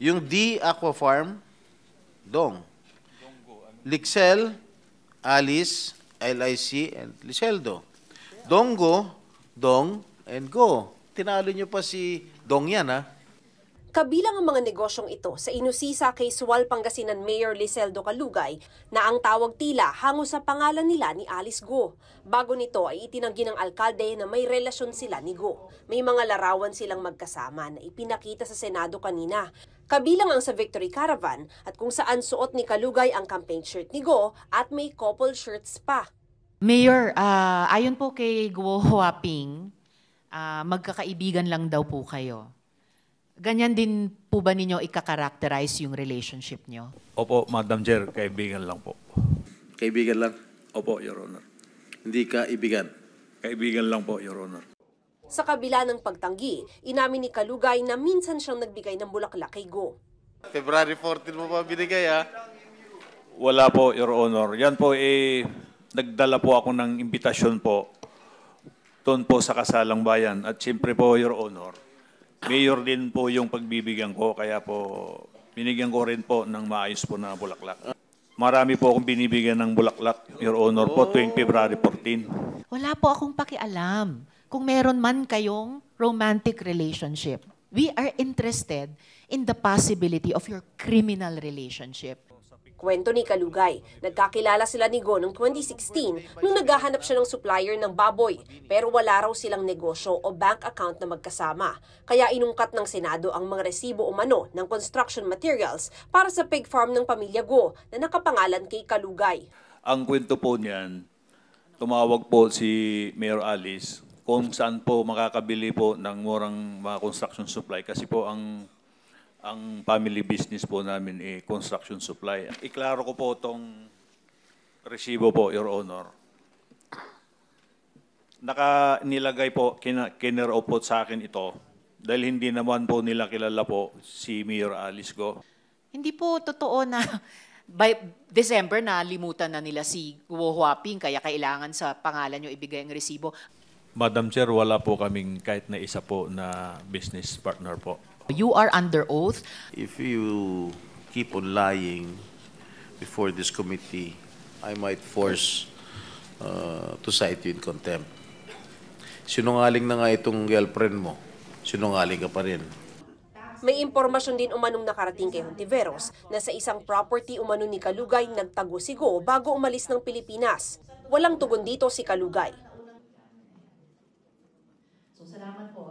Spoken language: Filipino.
Yung D Aqua Farm, Dong. Lixel, Alice, LIC, and Liceldo. Dongo, Dong, and Go. Tinalo nyo pa si Dong yan, ha? Kabilang ang mga negosyong ito sa inusisa kay Sual Pangasinan Mayor Liceldo Calugay na ang tawag tila hango sa pangalan nila ni Alice Go. Bago nito ay itinanggi ng alkalde na may relasyon sila ni Go. May mga larawan silang magkasama na ipinakita sa Senado kanina. Kabilang ang sa Victory Caravan at kung saan suot ni Calugay ang campaign shirt ni Go at may couple shirts pa. Mayor, ayon po kay Guo Huaping, magkakaibigan lang daw po kayo. Ganyan din po ba ninyo ika-characterize yung relationship nyo? Opo, Madam Chair, kaibigan lang po. Kaibigan lang. Opo, Your Honor. Hindi ka ibigan. Kaibigan lang po, Your Honor. Sa kabila ng pagtanggi, inamin ni Calugay na minsan siyang nagbigay ng bulaklak kay Go. February 14 mo pa binigay, ha? Wala po, Your Honor. Yan po, nagdala po ako ng imbitasyon po doon po sa Kasalang Bayan. At siyempre po, Your Honor, Mayor din po yung pagbibigyan ko, kaya po binigyan ko rin po ng maayos po na bulaklak. Marami po akong binibigyan ng bulaklak, Your Honor, po tuwing February 14. Wala po akong pakialam kung meron man kayong romantic relationship. We are interested in the possibility of your criminal relationship. Kwento ni Calugay, nagkakilala sila ni Go noong 2016 nung naghahanap siya ng supplier ng baboy pero wala raw silang negosyo o bank account na magkasama. Kaya inungkat ng Senado ang mga resibo umano ng construction materials para sa pig farm ng pamilya Go na nakapangalan kay Calugay. Ang kwento po niyan, tumawag po si Mayor Alice kung saan po makakabili po ng murang mga construction supply kasi po ang family business po namin construction supply. Iklaro ko po itong resibo po, Your Honor. Nilagay po, kinero po sa akin ito dahil hindi naman po nila kilala po si Mayor Alice Go. Hindi po totoo na by December na limutan na nila si Guo Huaping kaya kailangan sa pangalan nyo ibigay ang resibo. Madam Chair, wala po kaming kahit na isa po na business partner po. You are under oath. If you keep on lying before this committee, I might force to cite you in contempt. Sinungaling na nga itong girlfriend mo. Sinungaling ka pa rin. May impormasyon din umanong nakarating kay Hontiveros na sa isang property umano ni Calugay nagtago si Go bago umalis ng Pilipinas. Walang tugon dito si Calugay. So salamat po.